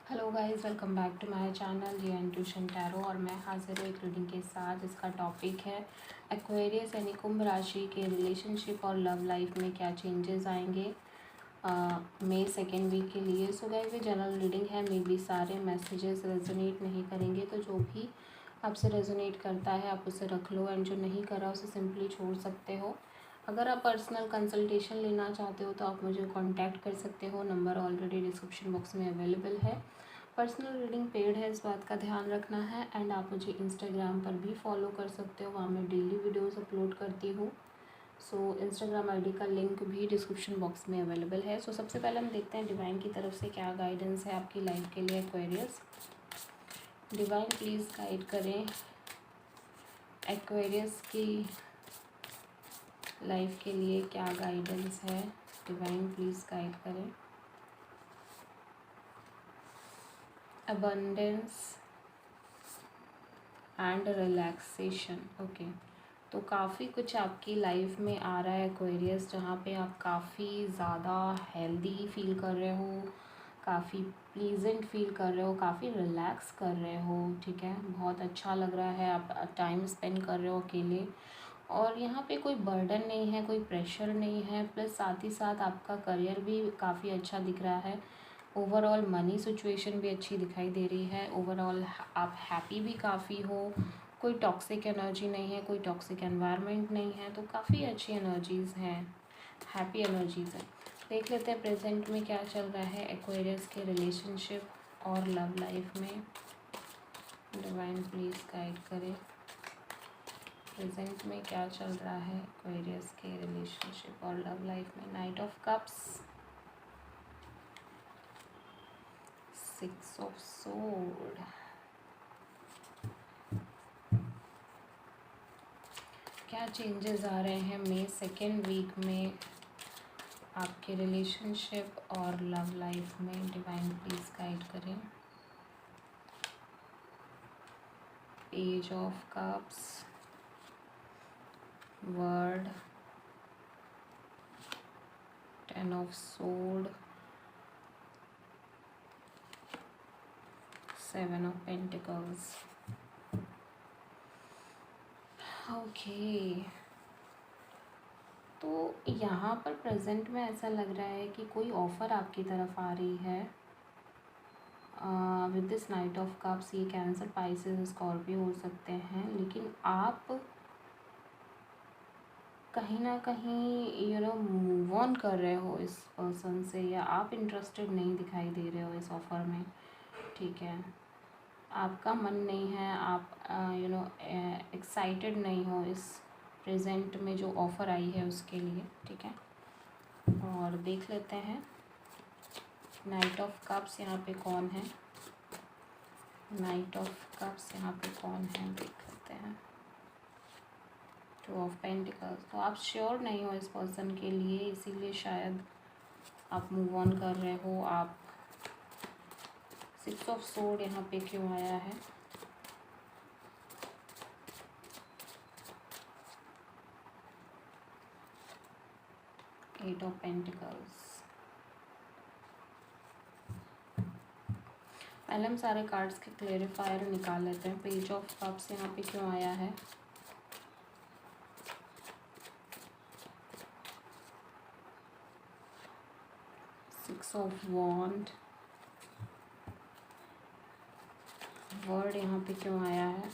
Hello guys, welcome back to my channel G N tuition tarot. और मैं हाजिर हूँ एक रीडिंग के साथ जिसका टॉपिक है एक्वेरियस यानी कुंभ राशि के रिलेशनशिप और लव लाइफ में क्या चेंजेस आएंगे मई सेकेंड वीक के लिए। सो गाइस, ये जनरल रीडिंग है, मे बी सारे मैसेजेस रेजोनेट नहीं करेंगे, तो जो भी आपसे रेजोनेट करता है आप उसे रख लो, एंड जो नहीं करा उसे सिंपली छोड़ सकते हो। अगर आप पर्सनल कंसल्टेशन लेना चाहते हो तो आप मुझे कांटेक्ट कर सकते हो, नंबर ऑलरेडी डिस्क्रिप्शन बॉक्स में अवेलेबल है। पर्सनल रीडिंग पेड है, इस बात का ध्यान रखना है। एंड आप मुझे इंस्टाग्राम पर भी फॉलो कर सकते हो, वहाँ मैं डेली वीडियोस अपलोड करती हूँ। सो इंस्टाग्राम आईडी का लिंक भी डिस्क्रिप्शन बॉक्स में अवेलेबल है। सो सबसे पहले हम देखते हैं डिवाइन की तरफ से क्या गाइडेंस है आपकी लाइफ के लिए एक्वेरियस। डिवाइन प्लीज़ गाइड करें एक्वेरियस की लाइफ के लिए, क्या गाइडेंस है। डिवाइन प्लीज़ गाइड करें। Abundance and relaxation. ओके, तो काफ़ी कुछ आपकी लाइफ में आ रहा है एक्वेरियस, जहाँ पे आप काफ़ी ज़्यादा हेल्दी फील कर रहे हो, काफ़ी प्लीजेंट फील कर रहे हो, काफ़ी रिलैक्स कर रहे हो। ठीक है, बहुत अच्छा लग रहा है, आप टाइम स्पेंड कर रहे हो अकेले, और यहाँ पे कोई बर्डन नहीं है, कोई प्रेशर नहीं है। प्लस साथ ही साथ आपका करियर भी काफ़ी अच्छा दिख रहा है। ओवरऑल मनी सिचुएशन भी अच्छी दिखाई दे रही है। ओवरऑल आप हैप्पी भी काफ़ी हो, कोई टॉक्सिक एनर्जी नहीं है, कोई टॉक्सिक एनवायरनमेंट नहीं है, तो काफ़ी अच्छी एनर्जीज़ हैं, हैप्पी एनर्जीज़ हैं। देख लेते हैं प्रेजेंट में क्या चल रहा है एक्वेरियस के रिलेशनशिप और लव लाइफ में। डिवाइन प्लीज़ गाइड करें प्रेजेंट में क्या चल रहा है एक्वेरियस के रिलेशनशिप और लव लाइफ में। Night of cups, 6 of sword, क्या चेंजेस आ रहे हैं मई सेकेंड वीक में आपके रिलेशनशिप और लव लाइफ में। डिवाइन प्लीज़ गाइड करें। Page of cups, word, 10 of sword, 7 of pentacles. Okay, तो यहाँ पर प्रेजेंट में ऐसा लग रहा है कि कोई ऑफ़र आपकी तरफ आ रही है with this night of cups. ये कैंसर, पाइसेस, स्कॉर्पियो हो सकते हैं, लेकिन आप कहीं ना कहीं मूव ऑन कर रहे हो इस पर्सन से, या आप इंटरेस्टेड नहीं दिखाई दे रहे हो इस ऑफ़र में। ठीक है, आपका मन नहीं है, आप एक्साइटेड नहीं हो इस प्रेजेंट में जो ऑफ़र आई है उसके लिए। ठीक है, और देख लेते हैं नाइट ऑफ कप्स यहाँ पे कौन है। नाइट ऑफ कप्स यहाँ पे कौन है, देख लेते हैं। 2 ऑफ पेंटिकल्स, तो आप श्योर नहीं हो इस पर्सन के लिए, इसीलिए शायद आप मूव ऑन कर रहे हो। आप 6 ऑफ सोर्ड यहाँ पे क्यों आया है। Eight of pentacles. पहले हम सारे कार्ड्स के क्लेरिफायर निकाल लेते हैं। पेज ऑफ कप्स यहाँ पे क्यों आया है। सिक्स ऑफ वॉन्ड, वर्ड यहाँ पे क्यों आया है।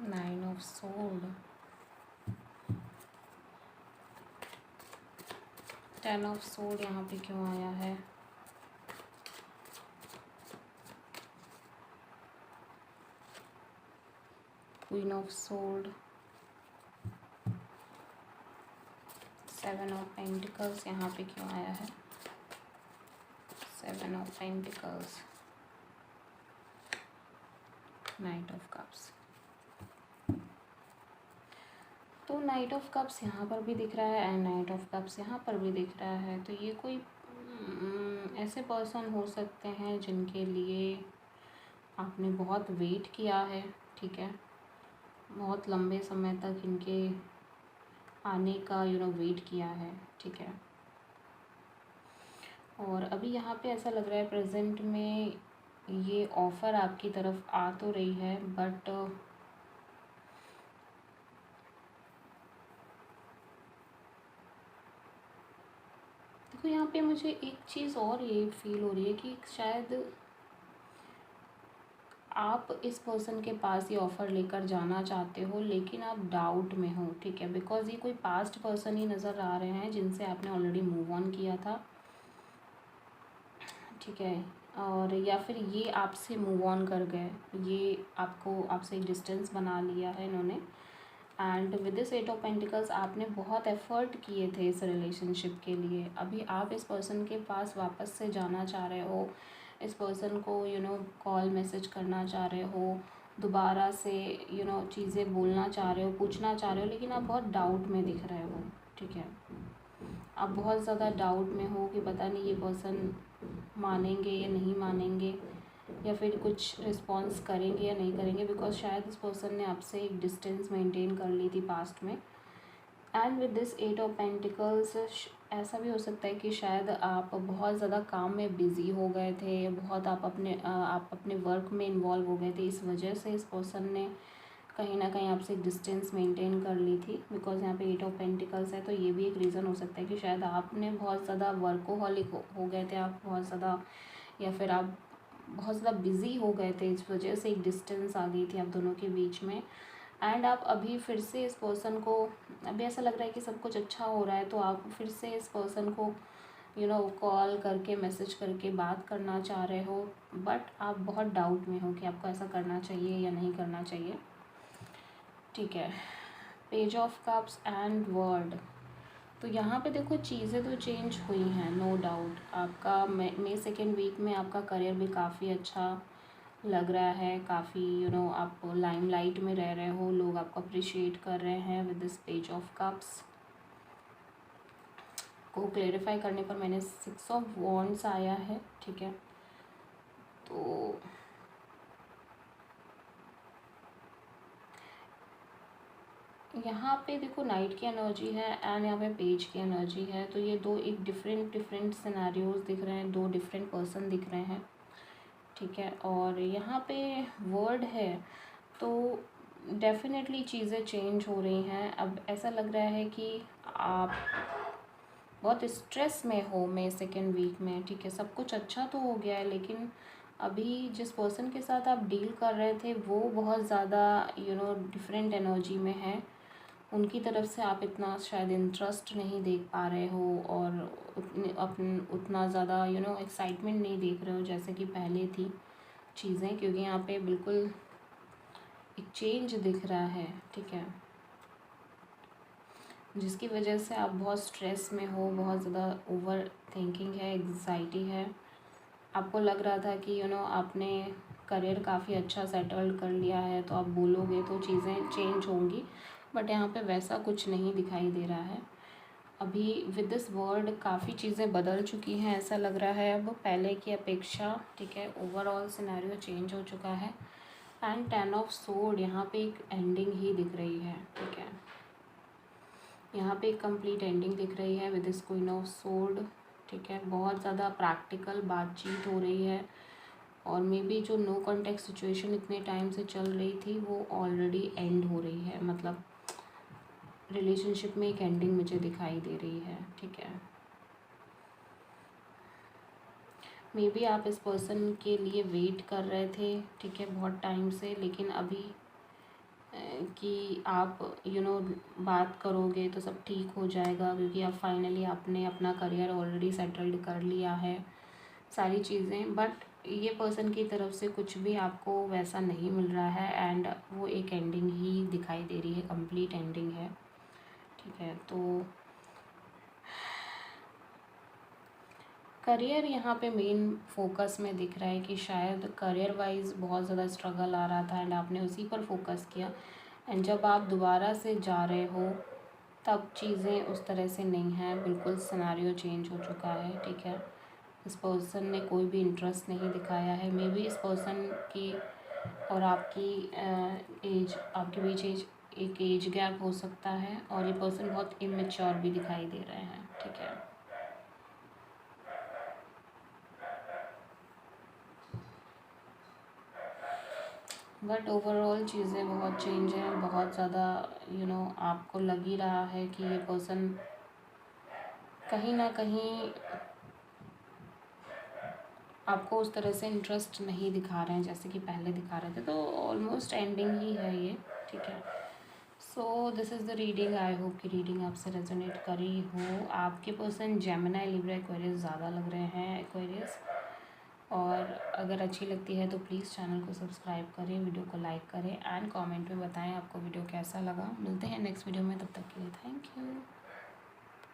Nine of sword, 10 of sword यहाँ पे क्यों आया है। Queen of sword, 7 of pentacles यहाँ पे क्यों आया है। 7 of pentacles, night of cups. तो नाइट ऑफ कप्स यहाँ पर भी दिख रहा है एंड नाइट ऑफ कप्स यहाँ पर भी दिख रहा है। तो ये कोई ऐसे पर्सन हो सकते हैं जिनके लिए आपने बहुत वेट किया है। ठीक है, बहुत लंबे समय तक इनके आने का वेट किया है, ठीक है। और अभी यहाँ पे ऐसा लग रहा है प्रेजेंट में ये ऑफ़र आपकी तरफ आ तो रही है, बट देखो यहाँ पे मुझे एक चीज़ और ये फील हो रही है कि शायद आप इस पर्सन के पास ये ऑफ़र लेकर जाना चाहते हो, लेकिन आप डाउट में हो, ठीक है। बिकॉज़ ये कोई पास्ट पर्सन ही नज़र आ रहे हैं जिनसे आपने ऑलरेडी मूव ऑन किया था, ठीक है। और या फिर ये आपसे मूव ऑन कर गए, ये आपसे एक डिस्टेंस बना लिया है इन्होंने। And with this eight of pentacles आपने बहुत एफर्ट किए थे इस रिलेशनशिप के लिए। अभी आप इस पर्सन के पास वापस से जाना चाह रहे हो, इस पर्सन को कॉल मैसेज करना चाह रहे हो, दोबारा से चीज़ें बोलना चाह रहे हो, पूछना चाह रहे हो, लेकिन आप बहुत डाउट में दिख रहे हो, ठीक है। आप बहुत ज़्यादा डाउट में हो कि पता नहीं ये पर्सन मानेंगे या नहीं मानेंगे, या फिर कुछ रिस्पॉन्स करेंगे या नहीं करेंगे, बिकॉज शायद इस पर्सन ने आपसे एक डिस्टेंस मेंटेन कर ली थी पास्ट में। And with this eight of pentacles ऐसा भी हो सकता है कि शायद आप बहुत ज़्यादा काम में बिज़ी हो गए थे, बहुत आप अपने वर्क में इन्वॉल्व हो गए थे, इस वजह से इस पर्सन ने कहीं ना कहीं आपसे एक डिस्टेंस मेंटेन कर ली थी। बिकॉज यहाँ पे एट ऑफ पेंटिकल्स है, तो ये भी एक रीज़न हो सकता है कि शायद आपने बहुत ज़्यादा वर्कोहॉलिक हो गए थे, आप बहुत ज़्यादा, या फिर आप बहुत ज़्यादा बिज़ी हो गए थे, इस वजह से एक डिस्टेंस आ गई थी आप दोनों के बीच में। एंड आप अभी फिर से इस पर्सन को, अभी ऐसा लग रहा है कि सब कुछ अच्छा हो रहा है, तो आप फिर से इस पर्सन को कॉल करके मैसेज करके बात करना चाह रहे हो, बट आप बहुत डाउट में हो कि आपको ऐसा करना चाहिए या नहीं करना चाहिए, ठीक है। Page of cups and word, तो यहाँ पे देखो चीज़ें तो चेंज हुई हैं, नो डाउट। आपका मई सेकेंड वीक में आपका करियर भी काफ़ी अच्छा लग रहा है, काफ़ी आप लाइमलाइट में रह रहे हो, लोग आपको अप्रिशिएट कर रहे हैं with this page of cups. को क्लेरिफाई करने पर मैंने 6 ऑफ वॉन्ड्स आया है, ठीक है। तो यहाँ पे देखो नाइट की एनर्जी है एंड यहाँ पे पेज की एनर्जी है, तो ये दो एक डिफरेंट सिनेरियोज दिख रहे हैं, दो डिफरेंट पर्सन दिख रहे हैं, ठीक है। और यहाँ पे वर्ड है, तो डेफिनेटली चीज़ें चेंज हो रही हैं। अब ऐसा लग रहा है कि आप बहुत स्ट्रेस में हो मई सेकेंड वीक में, ठीक है। सब कुछ अच्छा तो हो गया है, लेकिन अभी जिस पर्सन के साथ आप डील कर रहे थे वो बहुत ज़्यादा डिफरेंट एनर्जी में है। उनकी तरफ से आप इतना शायद इंटरेस्ट नहीं देख पा रहे हो, और उतना ज़्यादा एक्साइटमेंट नहीं देख रहे हो जैसे कि पहले थी चीज़ें, क्योंकि यहाँ पे बिल्कुल एक चेंज दिख रहा है, ठीक है। जिसकी वजह से आप बहुत स्ट्रेस में हो, बहुत ज़्यादा ओवर थिंकिंग है, एग्जाइटी है। आपको लग रहा था कि आपने करियर काफ़ी अच्छा सेटल्ड कर लिया है, तो आप बोलोगे तो चीज़ें चेंज होंगी, बट यहाँ पे वैसा कुछ नहीं दिखाई दे रहा है। अभी विद दिस वर्ड काफ़ी चीज़ें बदल चुकी हैं, ऐसा लग रहा है अब पहले की अपेक्षा, ठीक है। ओवरऑल सिनेरियो चेंज हो चुका है। एंड 10 ऑफ सोर्ड यहाँ पे एक एंडिंग ही दिख रही है, ठीक है। यहाँ पे एक कंप्लीट एंडिंग दिख रही है with this queen of sword, ठीक है। बहुत ज़्यादा प्रैक्टिकल बातचीत हो रही है, और मे बी जो नो कॉन्टेक्ट सिचुएशन इतने टाइम से चल रही थी वो ऑलरेडी एंड हो रही है, मतलब रिलेशनशिप में एक एंडिंग मुझे दिखाई दे रही है, ठीक है। मे बी आप इस पर्सन के लिए वेट कर रहे थे, ठीक है, बहुत टाइम से, लेकिन अभी कि आप बात करोगे तो सब ठीक हो जाएगा, क्योंकि अब फाइनली आपने अपना करियर ऑलरेडी सेटल्ड कर लिया है, सारी चीज़ें। बट ये पर्सन की तरफ से कुछ भी आपको वैसा नहीं मिल रहा है, एंड वो एक एंडिंग ही दिखाई दे रही है, कंप्लीट एंडिंग है, ठीक है। तो करियर यहाँ पे मेन फोकस में दिख रहा है कि शायद करियर वाइज बहुत ज़्यादा स्ट्रगल आ रहा था, एंड आपने उसी पर फोकस किया, एंड जब आप दोबारा से जा रहे हो तब चीज़ें उस तरह से नहीं हैं, बिल्कुल सिनेरियो चेंज हो चुका है, ठीक है। इस पर्सन ने कोई भी इंटरेस्ट नहीं दिखाया है। मे बी इस पर्सन की और आपकी एज, आपके बीच एज एक एज गैप हो सकता है और ये पर्सन बहुत इमेच्योर भी दिखाई दे रहे हैं, ठीक है। बट ओवरऑल चीज़ें बहुत चेंज हैं, बहुत ज़्यादा आपको लग ही रहा है कि ये पर्सन कहीं ना कहीं आपको उस तरह से इंटरेस्ट नहीं दिखा रहे हैं जैसे कि पहले दिखा रहे थे, तो ऑलमोस्ट एंडिंग ही है ये, ठीक है। So this is the reading. I hope कि रीडिंग आपसे रेजोनेट करी हो। आपके पर्सन जेमिनी, लिब्रा, एक्वेरियस ज़्यादा लग रहे हैं, एक्वेरियस। और अगर अच्छी लगती है तो प्लीज़ चैनल को सब्सक्राइब करें, वीडियो को लाइक करें एंड कमेंट में बताएं आपको वीडियो कैसा लगा। मिलते हैं नेक्स्ट वीडियो में, तब तक के लिए थैंक यू।